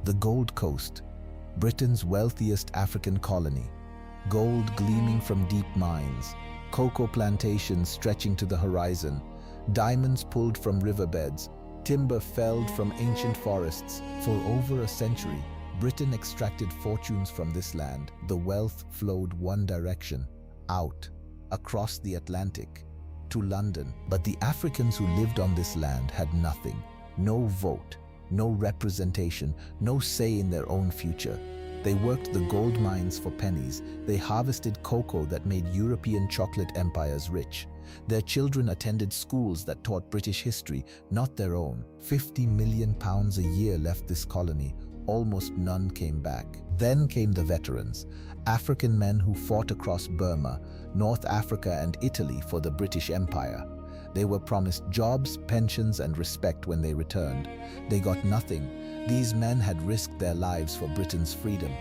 The Gold Coast, Britain's wealthiest African colony. Gold gleaming from deep mines, cocoa plantations stretching to the horizon, diamonds pulled from riverbeds, timber felled from ancient forests. For over a century, Britain extracted fortunes from this land. The wealth flowed one direction, out, across the Atlantic, to London. But the Africans who lived on this land had nothing. No vote, no representation, no say in their own future. They worked the gold mines for pennies. They harvested cocoa that made European chocolate empires rich. Their children attended schools that taught British history, not their own. 50 million pounds a year left this colony. Almost none came back. Then came the veterans, African men who fought across Burma, North Africa and Italy for the British Empire. They were promised jobs, pensions and respect when they returned. They got nothing. These men had risked their lives for Britain's freedom.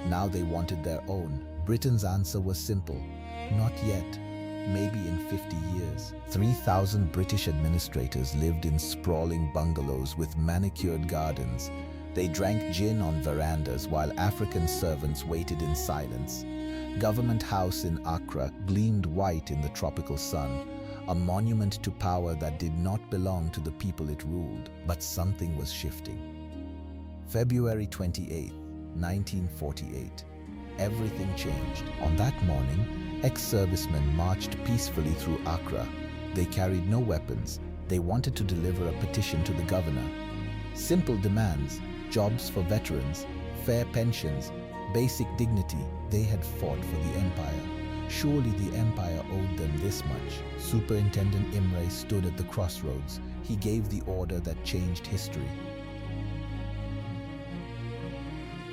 Now they wanted their own. Britain's answer was simple. Not yet. Maybe in 50 years. 3,000 British administrators lived in sprawling bungalows with manicured gardens. They drank gin on verandas while African servants waited in silence. Government House in Accra gleamed white in the tropical sun, a monument to power that did not belong to the people it ruled. But something was shifting. February 28, 1948. Everything changed. On that morning, ex-servicemen marched peacefully through Accra. They carried no weapons. They wanted to deliver a petition to the governor. Simple demands: jobs for veterans, fair pensions, basic dignity. They had fought for the empire. Surely the empire owed them this much. Superintendent Imre stood at the crossroads. He gave the order that changed history.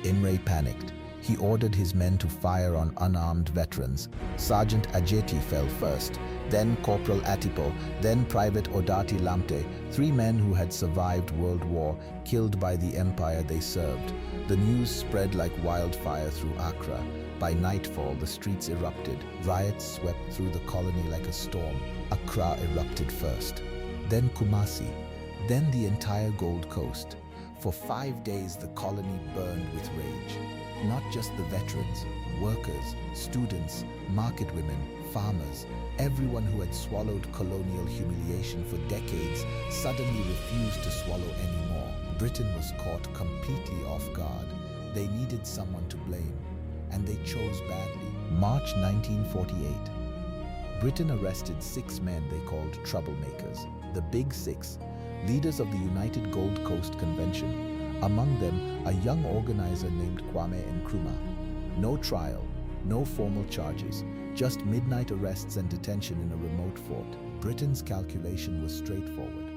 Imre panicked. He ordered his men to fire on unarmed veterans. Sergeant Ajeti fell first, then Corporal Atipo, then Private Odati Lamte, 3 men who had survived World War, killed by the empire they served. The news spread like wildfire through Accra. By nightfall, the streets erupted. Riots swept through the colony like a storm. Accra erupted first, then Kumasi, then the entire Gold Coast. For 5 days, the colony burned with rage. Not just the veterans, workers, students, market women, farmers, everyone who had swallowed colonial humiliation for decades suddenly refused to swallow anymore. Britain was caught completely off guard. They needed someone to blame, and they chose badly. March 1948. Britain arrested 6 men they called troublemakers, the Big Six, leaders of the United Gold Coast Convention. Among them, a young organizer named Kwame Nkrumah. No trial, no formal charges, just midnight arrests and detention in a remote fort. Britain's calculation was straightforward.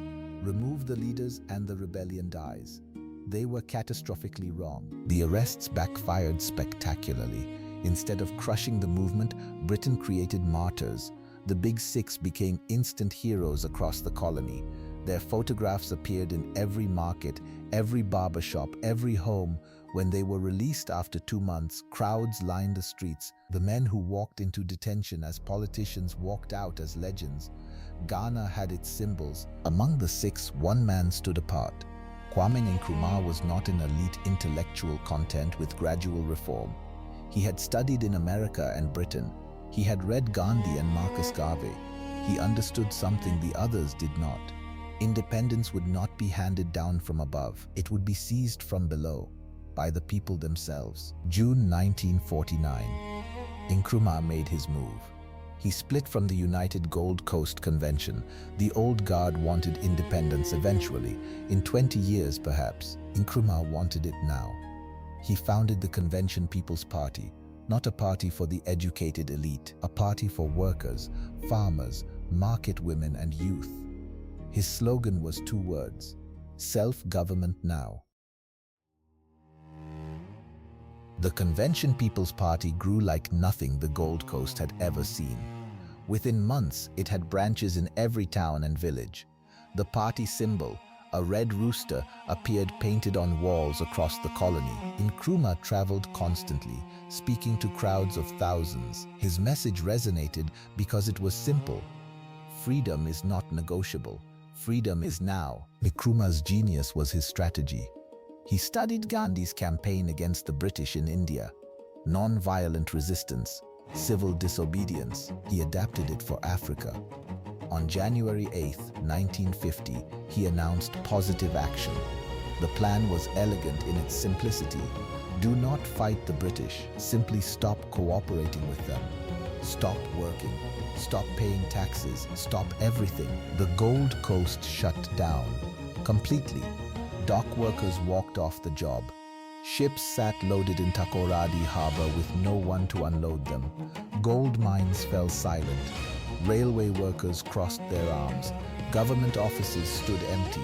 Remove the leaders and the rebellion dies. They were catastrophically wrong. The arrests backfired spectacularly. Instead of crushing the movement, Britain created martyrs. The Big Six became instant heroes across the colony. Their photographs appeared in every market, every barbershop, every home. When they were released after 2 months, crowds lined the streets. The men who walked into detention as politicians walked out as legends. Ghana had its symbols. Among the 6, one man stood apart. Kwame Nkrumah was not an elite intellectual content with gradual reform. He had studied in America and Britain. He had read Gandhi and Marcus Garvey. He understood something the others did not. Independence would not be handed down from above. It would be seized from below, by the people themselves. June 1949. Nkrumah made his move. He split from the United Gold Coast Convention. The old guard wanted independence eventually, in 20 years perhaps. Nkrumah wanted it now. He founded the Convention People's Party, not a party for the educated elite, a party for workers, farmers, market women and youth. His slogan was 2 words: self-government now. The Convention People's Party grew like nothing the Gold Coast had ever seen. Within months, it had branches in every town and village. The party symbol, a red rooster, appeared painted on walls across the colony. Nkrumah traveled constantly, speaking to crowds of thousands. His message resonated because it was simple. Freedom is not negotiable. Freedom is now. Nkrumah's genius was his strategy. He studied Gandhi's campaign against the British in India, non-violent resistance, civil disobedience. He adapted it for Africa. On January 8, 1950, he announced positive action. The plan was elegant in its simplicity. Do not fight the British, simply stop cooperating with them. Stop working, stop paying taxes, stop everything. The Gold Coast shut down completely. Dock workers walked off the job. Ships sat loaded in Takoradi harbor with no one to unload them. Gold mines fell silent. Railway workers crossed their arms. Government offices stood empty.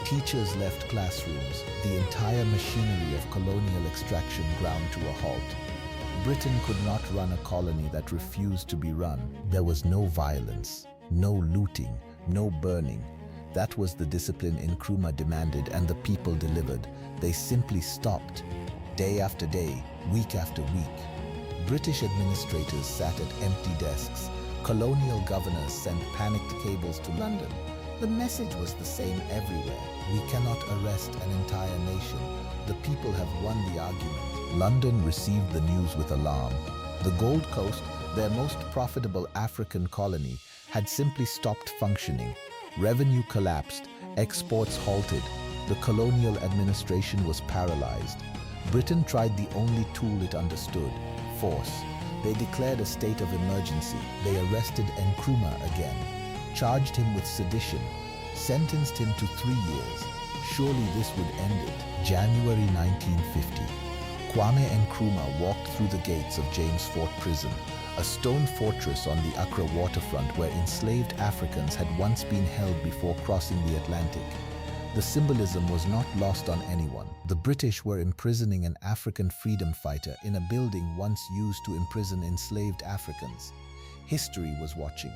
Teachers left classrooms. The entire machinery of colonial extraction ground to a halt. Britain could not run a colony that refused to be run. There was no violence, no looting, no burning. That was the discipline Nkrumah demanded, and the people delivered. They simply stopped. Day after day, week after week. British administrators sat at empty desks. Colonial governors sent panicked cables to London. The message was the same everywhere. We cannot arrest an entire nation. The people have won the argument. London received the news with alarm. The Gold Coast, their most profitable African colony, had simply stopped functioning. Revenue collapsed, exports halted. The colonial administration was paralyzed. Britain tried the only tool it understood, force. They declared a state of emergency. They arrested Nkrumah again, charged him with sedition, sentenced him to 3 years. Surely this would end it. January 1950. Kwame Nkrumah walked through the gates of James Fort Prison, a stone fortress on the Accra waterfront where enslaved Africans had once been held before crossing the Atlantic. The symbolism was not lost on anyone. The British were imprisoning an African freedom fighter in a building once used to imprison enslaved Africans. History was watching.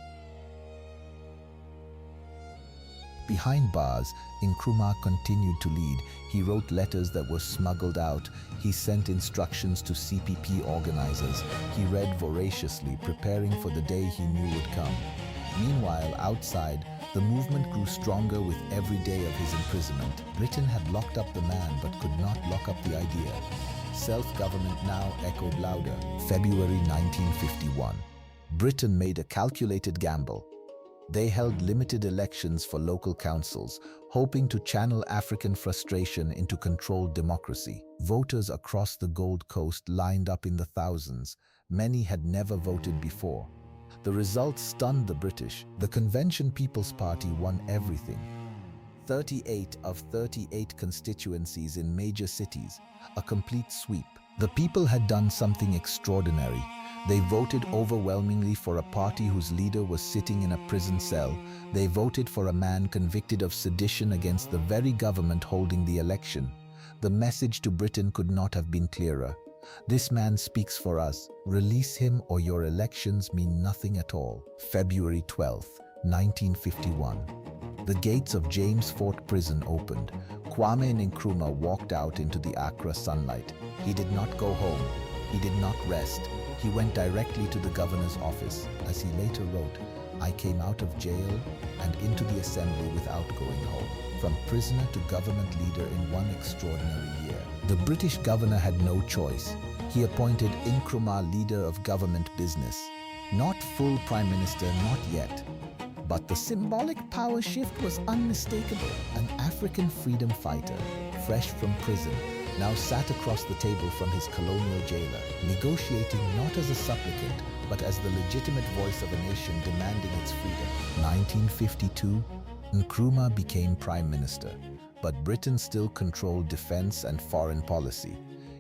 Behind bars, Nkrumah continued to lead. He wrote letters that were smuggled out. He sent instructions to CPP organizers. He read voraciously, preparing for the day he knew would come. Meanwhile, outside, the movement grew stronger with every day of his imprisonment. Britain had locked up the man but could not lock up the idea. Self-government now echoed louder. February 1951. Britain made a calculated gamble. They held limited elections for local councils, hoping to channel African frustration into controlled democracy. Voters across the Gold Coast lined up in the thousands. Many had never voted before. The results stunned the British. The Convention People's Party won everything. 38 of 38 constituencies in major cities, a complete sweep. The people had done something extraordinary. They voted overwhelmingly for a party whose leader was sitting in a prison cell. They voted for a man convicted of sedition against the very government holding the election. The message to Britain could not have been clearer. This man speaks for us. Release him or your elections mean nothing at all. February 12, 1951. The gates of James Fort Prison opened. Kwame Nkrumah walked out into the Accra sunlight. He did not go home. He did not rest. He went directly to the governor's office. As he later wrote, I came out of jail and into the assembly without going home. From prisoner to government leader in one extraordinary year. The British governor had no choice. He appointed Nkrumah leader of government business. Not full prime minister, not yet. But the symbolic power shift was unmistakable. An African freedom fighter, fresh from prison, now sat across the table from his colonial jailer, negotiating not as a supplicant, but as the legitimate voice of a nation demanding its freedom. 1952, Nkrumah became prime minister, but Britain still controlled defense and foreign policy.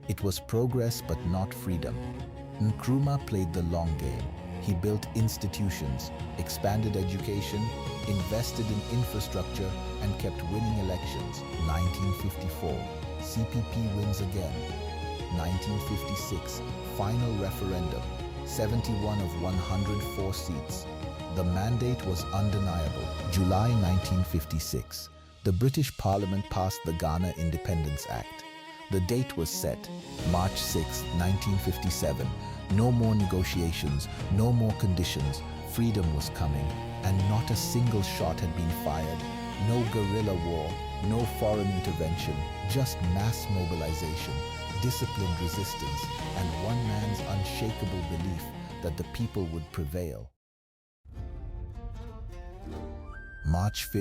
It was progress but not freedom. Nkrumah played the long game. He built institutions, expanded education, invested in infrastructure, and kept winning elections. 1954, CPP wins again. 1956, final referendum, 71 of 104 seats. The mandate was undeniable. July 1956, the British Parliament passed the Ghana Independence Act. The date was set, March 6, 1957. No more negotiations, no more conditions. Freedom was coming, and not a single shot had been fired. No guerrilla war, No foreign intervention, just mass mobilization, disciplined resistance, and one man's unshakable belief that the people would prevail. March 5,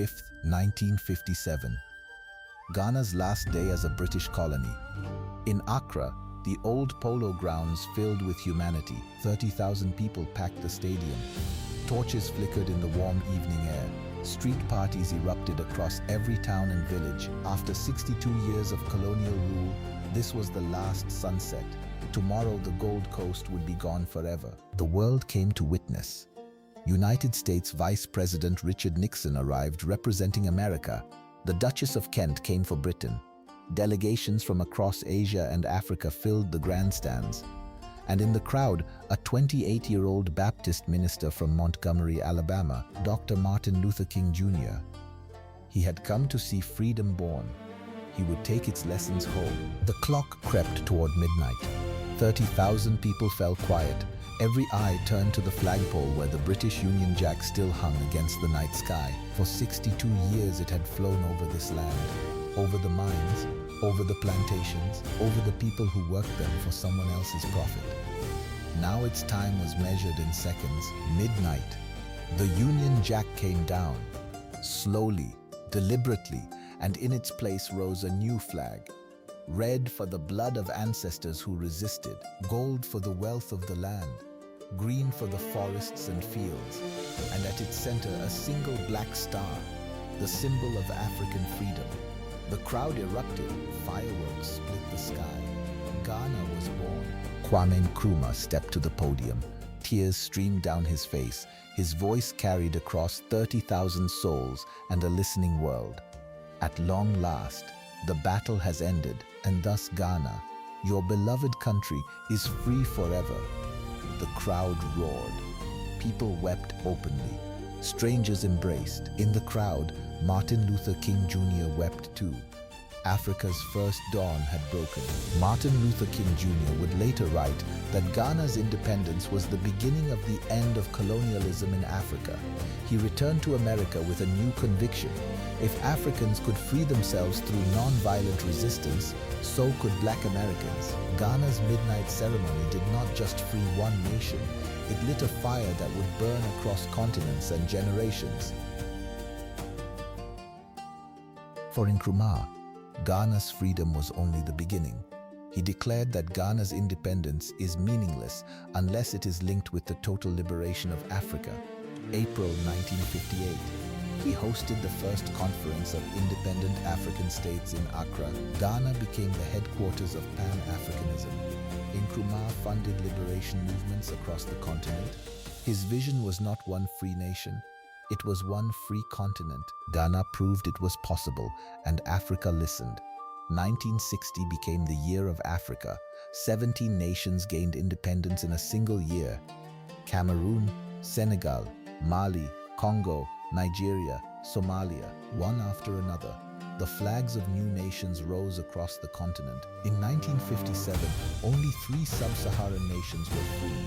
1957. Ghana's last day as a British colony. In Accra, the old polo grounds filled with humanity. 30,000 people packed the stadium. Torches flickered in the warm evening air. Street parties erupted across every town and village. After 62 years of colonial rule, this was the last sunset. Tomorrow, the Gold Coast would be gone forever. The world came to witness. United States Vice President Richard Nixon arrived representing America. The Duchess of Kent came for Britain. Delegations from across Asia and Africa filled the grandstands. And in the crowd, a 28-year-old Baptist minister from Montgomery, Alabama, Dr. Martin Luther King Jr. He had come to see freedom born. He would take its lessons home. The clock crept toward midnight. 30,000 people fell quiet. Every eye turned to the flagpole where the British Union Jack still hung against the night sky. For 62 years it had flown over this land, over the mines, over the plantations, over the people who worked them for someone else's profit. Now its time was measured in seconds. Midnight. The Union Jack came down, slowly, deliberately, and in its place rose a new flag. Red for the blood of ancestors who resisted, gold for the wealth of the land, green for the forests and fields, and at its center a single black star, the symbol of African freedom. The crowd erupted, fireworks split the sky. Ghana was born. Kwame Nkrumah stepped to the podium. Tears streamed down his face. His voice carried across 30,000 souls and a listening world. At long last, the battle has ended, and thus Ghana, your beloved country, is free forever. The crowd roared. People wept openly. Strangers embraced. In the crowd, Martin Luther King Jr. wept too. Africa's first dawn had broken. Martin Luther King Jr. would later write that Ghana's independence was the beginning of the end of colonialism in Africa. He returned to America with a new conviction. If Africans could free themselves through non-violent resistance, so could Black Americans. Ghana's midnight ceremony did not just free one nation, it lit a fire that would burn across continents and generations. For Nkrumah, Ghana's freedom was only the beginning. He declared that Ghana's independence is meaningless unless it is linked with the total liberation of Africa. April 1958. He hosted the first conference of independent African states in Accra. Ghana became the headquarters of Pan-Africanism. Nkrumah funded liberation movements across the continent. His vision was not one free nation, it was one free continent. Ghana proved it was possible, and Africa listened. 1960 became the year of Africa. 17 nations gained independence in a single year. Cameroon, Senegal, Mali, Congo, Nigeria, Somalia, one after another. The flags of new nations rose across the continent. In 1957, only 3 sub-Saharan nations were free.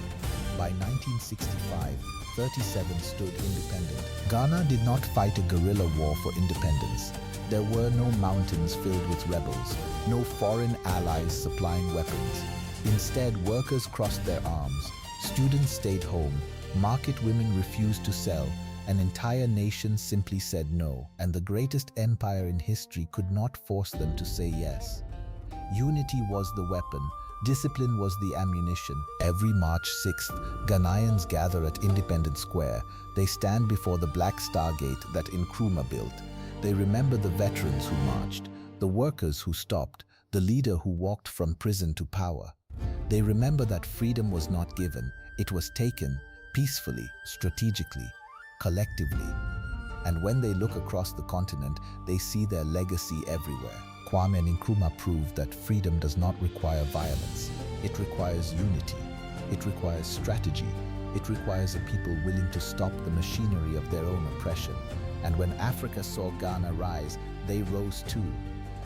By 1965, 37 stood independent. Ghana did not fight a guerrilla war for independence. There were no mountains filled with rebels, no foreign allies supplying weapons. Instead, workers crossed their arms, students stayed home, market women refused to sell, an entire nation simply said no, and the greatest empire in history could not force them to say yes. Unity was the weapon. Discipline was the ammunition. Every March 6th, Ghanaians gather at Independence Square. They stand before the Black Star Gate that Nkrumah built. They remember the veterans who marched, the workers who stopped, the leader who walked from prison to power. They remember that freedom was not given, it was taken, peacefully, strategically, collectively. And when they look across the continent, they see their legacy everywhere. Kwame Nkrumah proved that freedom does not require violence. It requires unity. It requires strategy. It requires a people willing to stop the machinery of their own oppression. And when Africa saw Ghana rise, they rose too.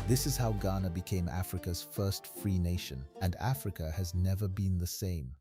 This is how Ghana became Africa's first free nation, and Africa has never been the same.